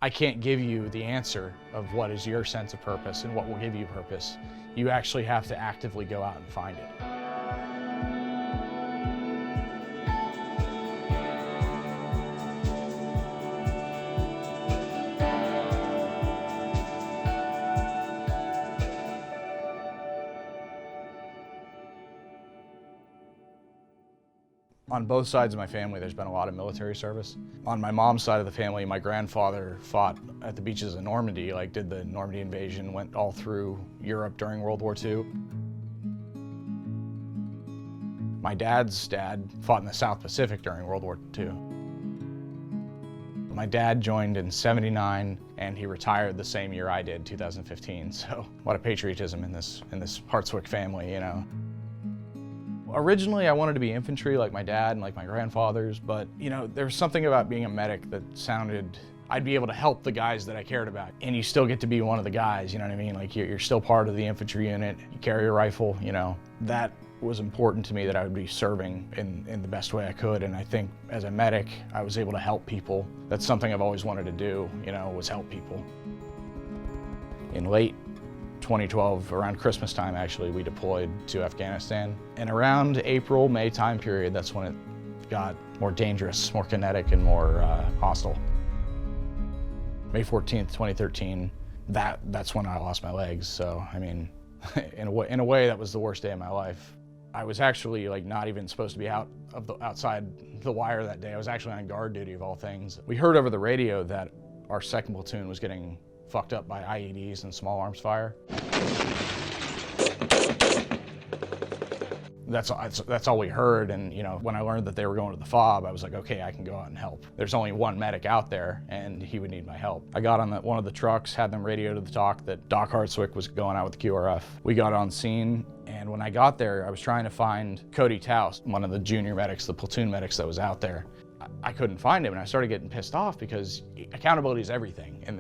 I can't give you the answer of what is your sense of purpose and what will give you purpose. You actually have to actively go out and find it. On both sides of my family, there's been a lot of military service. On my mom's side of the family, my grandfather fought at the beaches of Normandy, like did the Normandy invasion, went all through Europe during World War II. My dad's dad fought in the South Pacific during World War II. My dad joined in '79 and he retired the same year I did, 2015. So a lot of patriotism in this Hartswick family, you know. Originally, I wanted to be infantry like my dad and like my grandfathers, but you know, there was something about being a medic that sounded, I'd be able to help the guys that I cared about. And you still get to be one of the guys, you know what I mean? Like you're still part of the infantry unit, you carry a rifle, you know. That was important to me, that I would be serving in the best way I could. And I think as a medic, I was able to help people. That's something I've always wanted to do, you know, was help people. In late 2012, around Christmas time actually, we deployed to Afghanistan. And around April, May time period, that's when it got more dangerous, more kinetic, and more hostile. May 14th, 2013, that's when I lost my legs. So, I mean, in a way, that was the worst day of my life. I was actually like not even supposed to be outside the wire that day. I was actually on guard duty of all things. We heard over the radio that our second platoon was getting fucked up by IEDs and small arms fire. That's all we heard, and you know, when I learned that they were going to the FOB, I was like, okay, I can go out and help. There's only one medic out there, and he would need my help. I got on one of the trucks, had them radio to the TOC that Doc Hartswick was going out with the QRF. We got on scene, and when I got there, I was trying to find Cody Taus, one of the junior medics, the platoon medics that was out there. I couldn't find him, and I started getting pissed off because accountability is everything in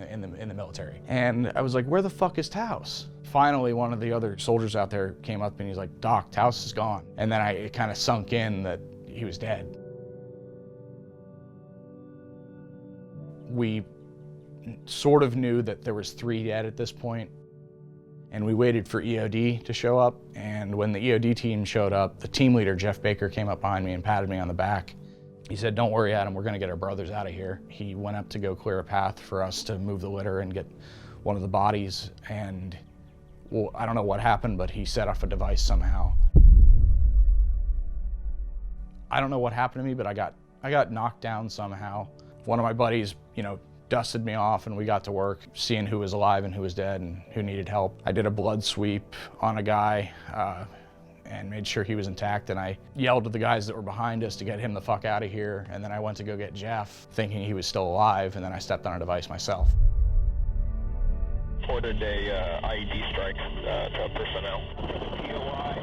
the military. And I was like, where the fuck is Taus? Finally, one of the other soldiers out there came up and he's like, Doc, Taus is gone. And then it kind of sunk in that he was dead. We sort of knew that there was 3 dead at this point, and we waited for EOD to show up. And when the EOD team showed up, the team leader, Jeff Baker, came up behind me and patted me on the back. He said, don't worry, Adam, we're gonna get our brothers out of here. He went up to go clear a path for us to move the litter and get one of the bodies, and well, I don't know what happened, but he set off a device somehow. I don't know what happened to me, but I got knocked down somehow. One of my buddies, you know, dusted me off, and we got to work seeing who was alive and who was dead and who needed help. I did a blood sweep on a guy, and made sure he was intact, and I yelled at the guys that were behind us to get him the fuck out of here, and then I went to go get Jeff, thinking he was still alive, and then I stepped on a device myself. Ordered a IED strike to personnel. POI.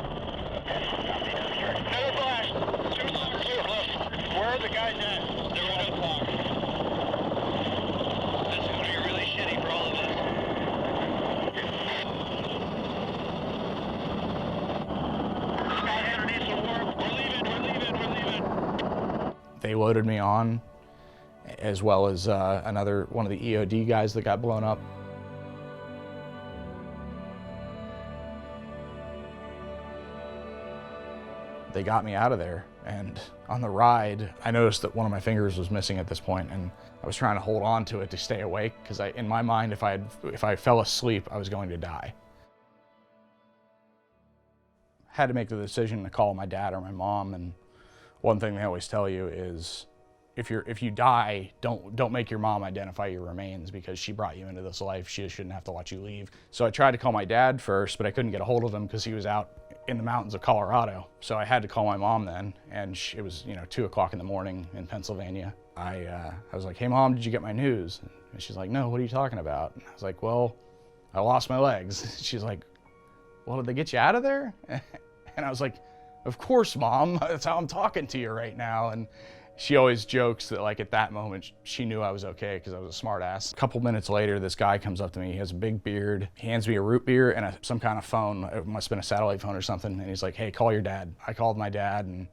No flash. 2 Where are the guys at? They're on the clock. This is going to be really shitty for all of us. They loaded me on, as well as one of the EOD guys that got blown up. They got me out of there, and on the ride, I noticed that one of my fingers was missing at this point, and I was trying to hold on to it to stay awake, because in my mind, if I fell asleep, I was going to die. Had to make the decision to call my dad or my mom, and one thing they always tell you is, if you die, don't make your mom identify your remains, because she brought you into this life. She shouldn't have to let you leave. So I tried to call my dad first, but I couldn't get a hold of him because he was out in the mountains of Colorado. So I had to call my mom then, and it was 2 o'clock in the morning in Pennsylvania. I was like, hey mom, did you get my news? And she's like, no, what are you talking about? And I was like, well, I lost my legs. She's like, well, did they get you out of there? And I was like, of course, Mom, that's how I'm talking to you right now. And she always jokes that like at that moment, she knew I was okay because I was a smart ass. A couple minutes later, this guy comes up to me. He has a big beard. He hands me a root beer and some kind of phone. It must have been a satellite phone or something. And he's like, hey, call your dad. I called my dad and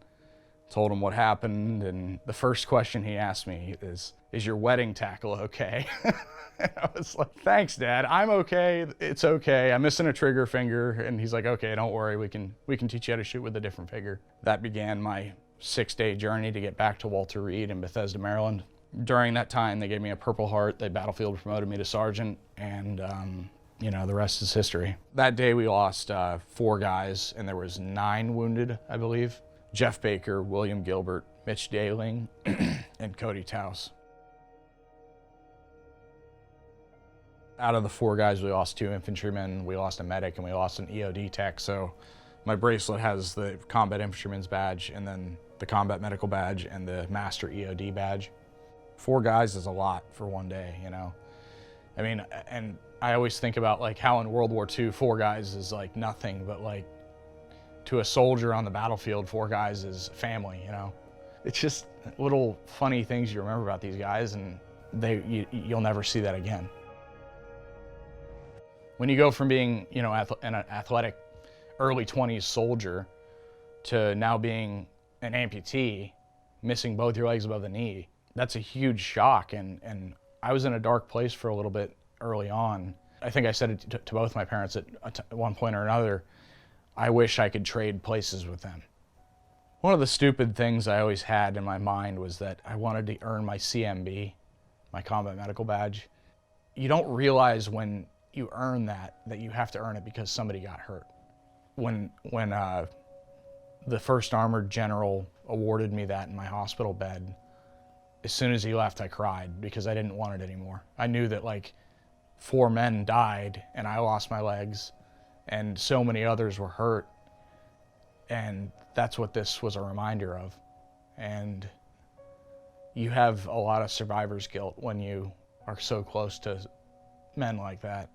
told him what happened. And the first question he asked me is, is your wedding tackle okay? And I was like, thanks, Dad, I'm okay, it's okay. I'm missing a trigger finger. And he's like, okay, don't worry, we can teach you how to shoot with a different figure. That began my 6-day journey to get back to Walter Reed in Bethesda, Maryland. During that time, they gave me a Purple Heart, they battlefield promoted me to sergeant, and you know, the rest is history. That day we lost 4 guys, and there was 9 wounded, I believe. Jeff Baker, William Gilbert, Mitch Daling, and Cody Taus. Out of the 4 guys, we lost 2 infantrymen, we lost a medic, and we lost an EOD tech. So my bracelet has the combat infantryman's badge, and then the combat medical badge, and the master EOD badge. 4 guys is a lot for one day, you know? I mean, and I always think about like how in World War II, 4 guys is like nothing, but like to a soldier on the battlefield, 4 guys is family, you know? It's just little funny things you remember about these guys, and you'll never see that again. When you go from being, you know, an athletic early 20s soldier to now being an amputee, missing both your legs above the knee, that's a huge shock. And I was in a dark place for a little bit early on. I think I said it to both my parents at one point or another, I wish I could trade places with them. One of the stupid things I always had in my mind was that I wanted to earn my CMB, my combat medical badge. You don't realize when you earn that you have to earn it because somebody got hurt. When the first Armored General awarded me that in my hospital bed, as soon as he left, I cried because I didn't want it anymore. I knew that like 4 men died and I lost my legs and so many others were hurt. And that's what this was a reminder of. And you have a lot of survivor's guilt when you are so close to men like that.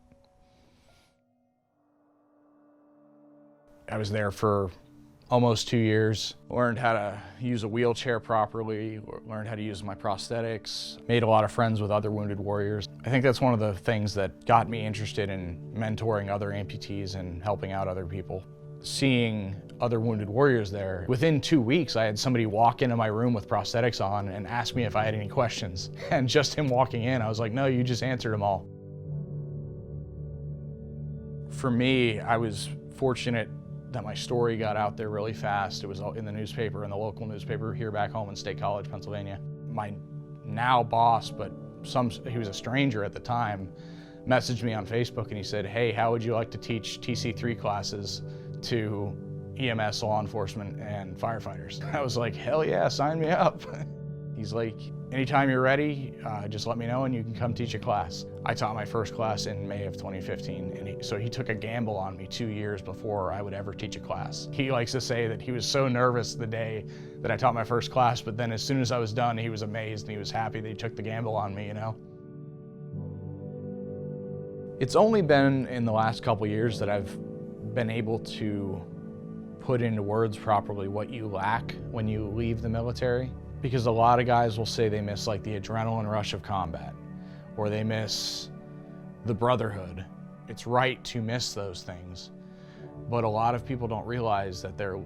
I was there for almost 2 years, learned how to use a wheelchair properly, learned how to use my prosthetics, made a lot of friends with other wounded warriors. I think that's one of the things that got me interested in mentoring other amputees and helping out other people. Seeing other wounded warriors there, within 2 weeks I had somebody walk into my room with prosthetics on and ask me if I had any questions. And just him walking in, I was like, no, you just answered them all. For me, I was fortunate that my story got out there really fast. It was in the newspaper, in the local newspaper here back home in State College, Pennsylvania. My now boss, but he was a stranger at the time, messaged me on Facebook and he said, hey, how would you like to teach TC3 classes to EMS, law enforcement, and firefighters? I was like, hell yeah, sign me up. He's like, anytime you're ready, just let me know and you can come teach a class. I taught my first class in May of 2015, and so he took a gamble on me 2 years before I would ever teach a class. He likes to say that he was so nervous the day that I taught my first class, but then as soon as I was done, he was amazed and he was happy that he took the gamble on me, you know? It's only been in the last couple years that I've been able to put into words properly what you lack when you leave the military. Because a lot of guys will say they miss like the adrenaline rush of combat, or they miss the brotherhood. It's right to miss those things, but a lot of people don't realize that they're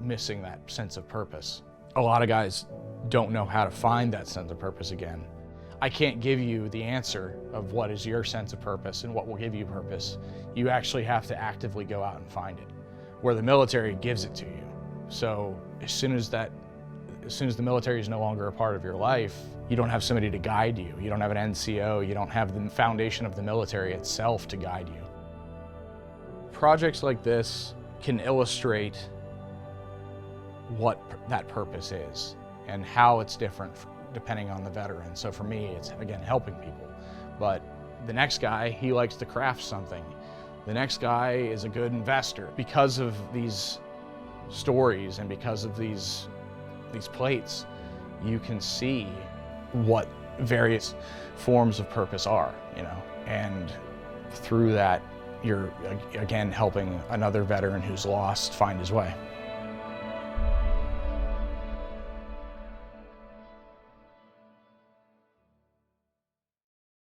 missing that sense of purpose. A lot of guys don't know how to find that sense of purpose again. I can't give you the answer of what is your sense of purpose and what will give you purpose. You actually have to actively go out and find it, where the military gives it to you. So as soon as the military is no longer a part of your life, you don't have somebody to guide you. You don't have an NCO. You don't have the foundation of the military itself to guide you. Projects like this can illustrate what that purpose is and how it's different depending on the veteran. So for me, it's, again, helping people. But the next guy, he likes to craft something. The next guy is a good investor. Because of these stories and because of these plates, you can see what various forms of purpose are, you know, and through that, you're again helping another veteran who's lost find his way.